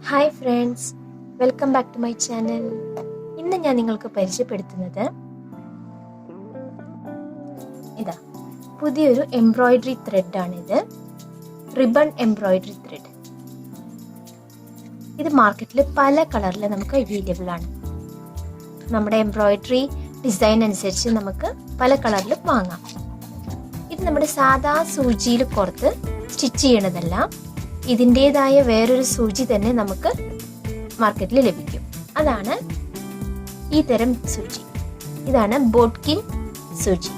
Hi friends, welcome back to my channel. ഇന്ന് ഞാൻ നിങ്ങൾക്ക് പരിചയപ്പെടുത്തുന്നത് ഇതാ പുതിയൊരു എംബ്രോയിഡറി ത്രെഡാണിത്. Ribbon embroidery thread. ഇത് മാർക്കറ്റിൽ പല കളറിൽ നമുക്ക് അവൈലബിൾ ആണ്. നമ്മുടെ എംബ്രോയിഡറി ഡിസൈൻ അനുസരിച്ച് നമുക്ക് പല കളറിൽ വാങ്ങാം. ഇത് നമ്മുടെ സാധാ സൂചിയിൽ പുറത്ത് സ്റ്റിച്ച് ചെയ്യണതല്ല, ഇതിൻ്റെതായ വേറൊരു സൂചി തന്നെ നമുക്ക് മാർക്കറ്റിൽ ലഭിക്കും. അതാണ് ഈ തരം സൂചി. ഇതാണ് ബോട്ട്കിൻ സൂചി.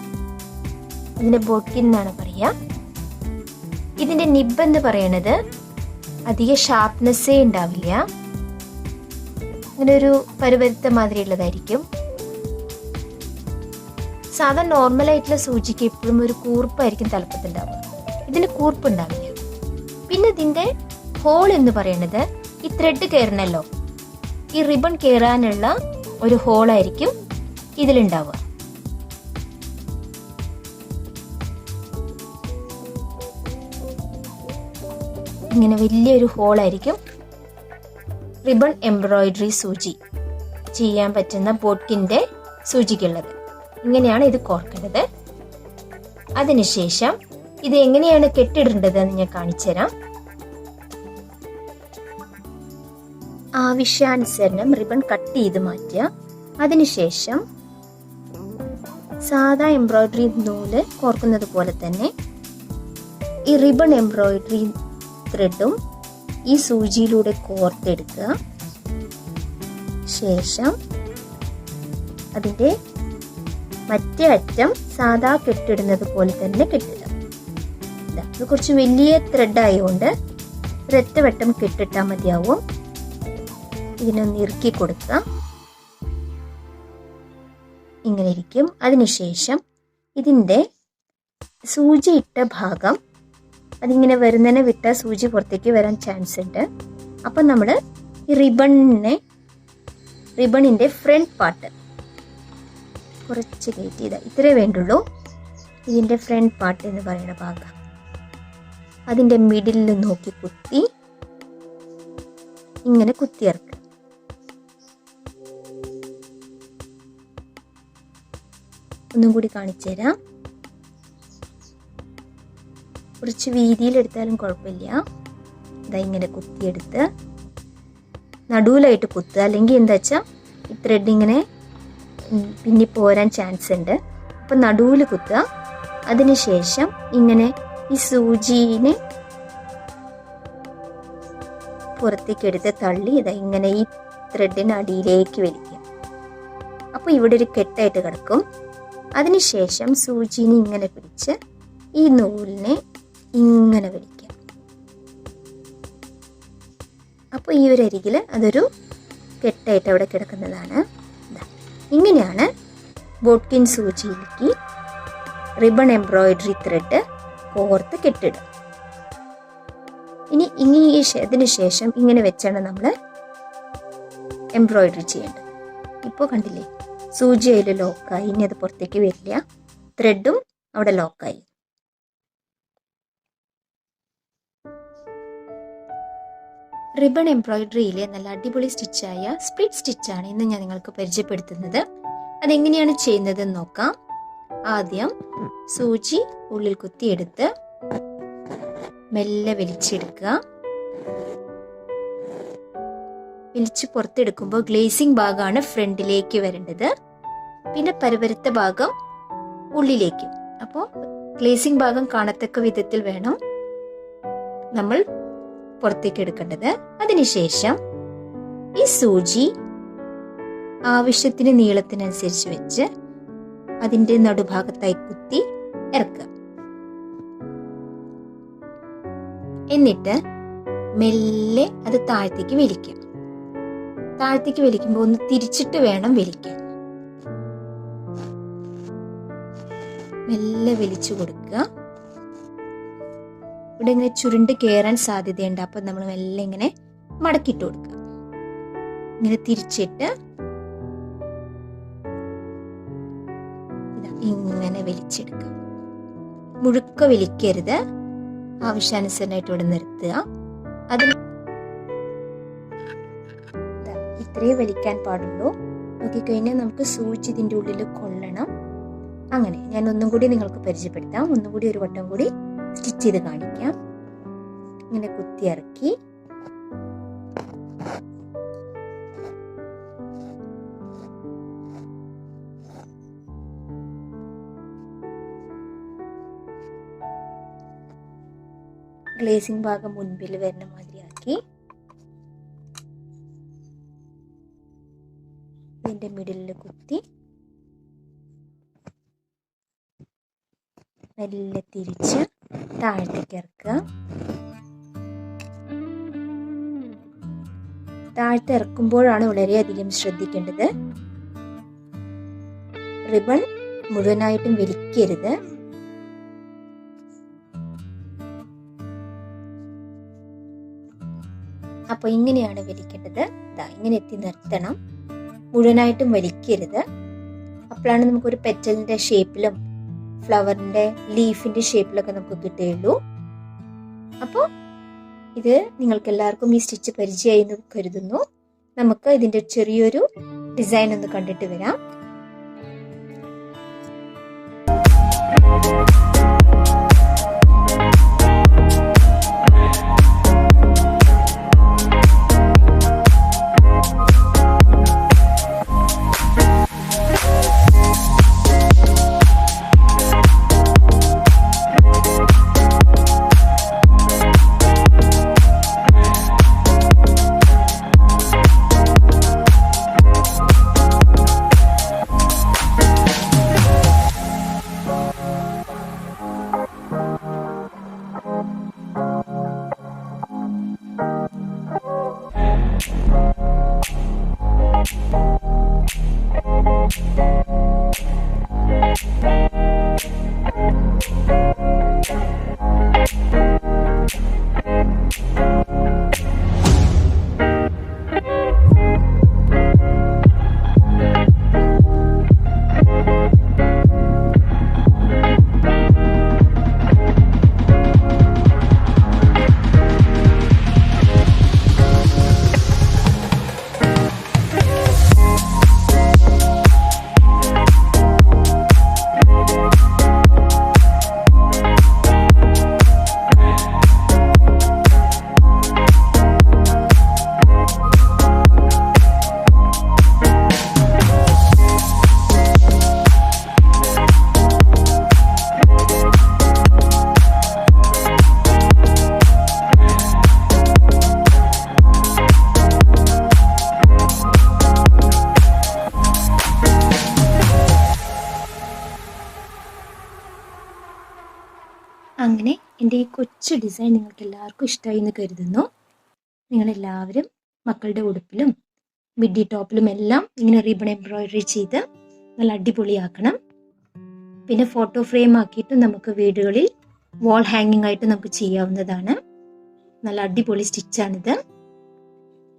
ഇതിനെ ബോട്ട്കിൻ എന്നാണ് പറയുക. ഇതിന്റെ നിബ് എന്ന് പറയുന്നത് അധിക ഷാർപ്നെസ്സേ ഉണ്ടാവില്ല, ഇങ്ങനെ ഒരു പരുപരുത്ത മാതിരി ഉള്ളതായിരിക്കും. സാധാ നോർമലായിട്ടുള്ള സൂചിക്ക് എപ്പോഴും ഒരു കൂർപ്പായിരിക്കും തലപ്പത്തുണ്ടാവുക. ഇതിന് കൂർപ്പ് ഉണ്ടാവില്ല. പിന്നെ ഇതിന്റെ ഹോൾ എന്ന് പറയുന്നത് ഈ ത്രെഡ് കയറണല്ലോ, ഈ റിബൺ കയറാനുള്ള ഒരു ഹോളായിരിക്കും ഇതിലുണ്ടാവുക. ഇങ്ങനെ വലിയൊരു ഹോളായിരിക്കും റിബൺ എംബ്രോയിഡറി സൂചി ചെയ്യാൻ പറ്റുന്ന ബോട്ട്കിന്റെ സൂചിക്കുള്ളത്. ഇങ്ങനെയാണ് ഇത് കോർക്കേണ്ടത്. അതിനുശേഷം ഇത് എങ്ങനെയാണ് കെട്ടിടേണ്ടത് എന്ന് ഞാൻ കാണിച്ചു തരാം. ആവശ്യാനുസരണം റിബൺ കട്ട് ചെയ്ത് മാറ്റുക. അതിനുശേഷം സാധാ എംബ്രോയിഡറി നൂല് കോർക്കുന്നത് പോലെ തന്നെ ഈ റിബൺ എംബ്രോയിഡറി ത്രെഡും ഈ സൂചിയിലൂടെ കോർത്തെടുക്കുക. ശേഷം അതിന്റെ മറ്റേ അറ്റം സാധാ കെട്ടിടുന്നത് പോലെ തന്നെ കെട്ടിടുക. ഇത് കുറച്ച് വലിയ ത്രെഡ് ആയതുകൊണ്ട് ഒരൊറ്റ വട്ടം കെട്ടിട്ടാൽ മതിയാവും. ഇതിനൊന്ന് ഇറുക്കി കൊടുക്കുക. ഇങ്ങനെ ഇരിക്കും. അതിനുശേഷം ഇതിന്റെ സൂചി ഇട്ട ഭാഗം അതിങ്ങനെ വരുന്നതിനെ വിട്ടാൽ സൂചി പുറത്തേക്ക് വരാൻ ചാൻസ് ഉണ്ട്. അപ്പം നമ്മൾ ഈ റിബണിന്റെ ഫ്രണ്ട് പാർട്ട് കുറച്ച് കയറ്റി ഇത്രേ വേണ്ടുള്ളൂ. ഇതിന്റെ ഫ്രണ്ട് പാർട്ട് എന്ന് പറയുന്ന ഭാഗം അതിന്റെ മിഡിലിൽ നോക്കി കുത്തി ഇങ്ങനെ കുത്തിയിറക്കുക. ഒന്നും കൂടി കാണിച്ചു തരാം. കുറച്ച് വീതിയിലെടുത്താലും കുഴപ്പമില്ല. ഇങ്ങനെ കുത്തിയെടുത്ത് നടുവിലായിട്ട് കുത്തുക. അല്ലെങ്കിൽ എന്താ വെച്ചാൽ ഈ ത്രെഡ് ഇങ്ങനെ പിന്നെ പോരാൻ ചാൻസ് ഉണ്ട്. അപ്പം നടുവിൽ കുത്തുക. അതിനുശേഷം ഇങ്ങനെ ഈ സൂചിനെ പുറത്തേക്ക് എടുത്ത് തള്ളി ഇങ്ങനെ ഈ ത്രെഡിന് അടിയിലേക്ക് വലിക്കുക. അപ്പോൾ ഇവിടെ ഒരു കെട്ടായിട്ട് കിടക്കും. അതിനുശേഷം സൂചിനെ ഇങ്ങനെ പിടിച്ച് ഈ നൂലിനെ ഇങ്ങനെ വലിക്കുക. അപ്പോൾ ഈ ഒരു അരികിൽ അതൊരു കെട്ടായിട്ട് അവിടെ കിടക്കുന്നതാണ്. ഇങ്ങനെയാണ് ബോട്ട്കിൻ സൂചിയിലേക്ക് റിബൺ എംബ്രോയിഡറി ത്രെഡ് കോർത്ത് കെട്ടിടുക. ഇനി ഇതിന് ശേഷം ഇങ്ങനെ വെച്ചാണ് നമ്മൾ എംബ്രോയിഡറി ചെയ്യേണ്ടത്. ഇപ്പോൾ കണ്ടില്ലേ, സൂചി അതിൽ ലോക്കായി. ഇനി അത് പുറത്തേക്ക് വരില്ല. ത്രെഡും അവിടെ ലോക്കായി. റിബൺ എംബ്രോയിഡറിയിലെ നല്ല അടിപൊളി സ്റ്റിച്ചായ സ്പ്ലിറ്റ് സ്റ്റിച്ചാണ് ഇന്ന് ഞാൻ നിങ്ങൾക്ക് പരിചയപ്പെടുത്തുന്നത്. അതെങ്ങനെയാണ് ചെയ്യുന്നതെന്ന് നോക്കാം. ആദ്യം സൂചി ഉള്ളിൽ കുത്തിയെടുത്ത് മെല്ലെ വലിച്ചെടുക്കുക. വലിച്ച് പുറത്തെടുക്കുമ്പോൾ ഗ്ലേസിംഗ് ഭാഗമാണ് ഫ്രണ്ടിലേക്ക് വരേണ്ടത്, പിന്നെ പരുപരുത്ത ഭാഗം ഉള്ളിലേക്കും. അപ്പോൾ ഗ്ലേസിംഗ് ഭാഗം കാണത്തക്ക വിധത്തിൽ വേണം നമ്മൾ പുറത്തേക്ക് എടുക്കേണ്ടത്. അതിനുശേഷം ഈ സൂചി ആവശ്യത്തിന് നീളത്തിനനുസരിച്ച് വെച്ച് അതിന്റെ നടുഭാഗത്തായി കുത്തി ഇറക്കുക. എന്നിട്ട് മെല്ലെ അത് താഴത്തേക്ക് വലിക്കുക. താഴത്തേക്ക് വലിക്കുമ്പോൾ ഒന്ന് തിരിച്ചിട്ട് വേണം വലിക്കാൻ. മെല്ലെ വലിച്ചു കൊടുക്കുക. ഇവിടെ ഇങ്ങനെ ചുരുണ്ട് കയറാൻ സാധ്യതയുണ്ട്. അപ്പം നമ്മൾ മെല്ലെ ഇങ്ങനെ മടക്കിയിട്ട് കൊടുക്കുക. ഇങ്ങനെ തിരിച്ചിട്ട് ഇങ്ങനെ വലിച്ചെടുക്കുക. മുഴുക്ക വലിക്കരുത്, ആവശ്യാനുസരണമായിട്ട് ഇവിടെ നിർത്തുക. അതിന് അത്രേ വലിക്കാൻ പാടുള്ളൂ. നോക്കിക്കഴിഞ്ഞാൽ നമുക്ക് സൂചി ഇതിൻ്റെ ഉള്ളിൽ കൊള്ളണം. അങ്ങനെ ഞാൻ ഒന്നും കൂടി നിങ്ങൾക്ക് പരിചയപ്പെടുത്താം. ഒന്നും കൂടി ഒരു വട്ടം കൂടി സ്റ്റിച്ച് ചെയ്ത് കാണിക്കാം. ഇങ്ങനെ കുത്തി ഇറക്കി ഗ്ലേസിംഗ് ഭാഗം മുൻപിൽ വരുന്ന മാതിരിയാക്കി ഇതിന്റെ മിഡിലിൽ കുത്തി മെല്ലെ തിരിച്ച് താഴത്തേക്ക് ഇറക്കുക. താഴത്തെ ഇറക്കുമ്പോഴാണ് വളരെയധികം ശ്രദ്ധിക്കേണ്ടത്. റിബൺ മുഴുവനായിട്ടും വലിക്കരുത്. അപ്പോൾ ഇങ്ങനെയാണ് വലിക്കേണ്ടത്. ഇങ്ങനെ എത്തി നിർത്തണം. മുഴുവനായിട്ടും വലിക്കരുത്. അപ്പോഴാണ് നമുക്കൊരു പെറ്റലിന്റെ ഷേപ്പിലും ഫ്ലവറിന്റെ ലീഫിന്റെ ഷേപ്പിലൊക്കെ നമുക്ക് കിട്ടുകയുള്ളൂ. അപ്പോൾ ഇത് നിങ്ങൾക്ക് എല്ലാവർക്കും ഈ സ്റ്റിച്ച് പരിചയമായി എന്ന് കരുതുന്നു. നമുക്ക് ഇതിന്റെ ചെറിയൊരു ഡിസൈൻ ഒന്ന് കണ്ടിട്ട് വരാം. അങ്ങനെ എൻ്റെ ഈ കൊച്ചു ഡിസൈൻ നിങ്ങൾക്ക് എല്ലാവർക്കും ഇഷ്ടമായി എന്ന് കരുതുന്നു. നിങ്ങളെല്ലാവരും മക്കളുടെ ഉടുപ്പിലും മിഡി ടോപ്പിലും എല്ലാം ഇങ്ങനെ റിബൺ എംബ്രോയിഡറി ചെയ്ത് നല്ല അടിപൊളിയാക്കണം. പിന്നെ ഫോട്ടോ ഫ്രെയിം ആക്കിയിട്ട് നമുക്ക് വീടുകളിൽ വാൾ ഹാങ്ങിങ് ആയിട്ട് നമുക്ക് ചെയ്യാവുന്നതാണ്. നല്ല അടിപൊളി സ്റ്റിച്ചാണിത്.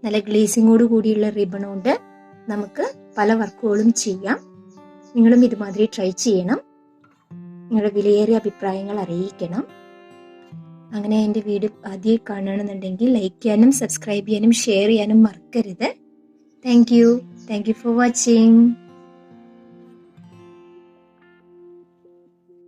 നല്ല ഗ്ലേസിങ്ങോട് കൂടിയുള്ള റിബൺ കൊണ്ട് നമുക്ക് പല വർക്കുകളും ചെയ്യാം. നിങ്ങളും ഇതുമാതിരി ട്രൈ ചെയ്യണം. നിങ്ങളുടെ വിലയേറിയ അഭിപ്രായങ്ങൾ അറിയിക്കണം. അങ്ങനെ എൻ്റെ വീഡിയോ ആദ്യം കാണണമെന്നുണ്ടെങ്കിൽ ലൈക്ക് ചെയ്യാനും സബ്സ്ക്രൈബ് ചെയ്യാനും ഷെയർ ചെയ്യാനും മറക്കരുത്. Thank you for watching.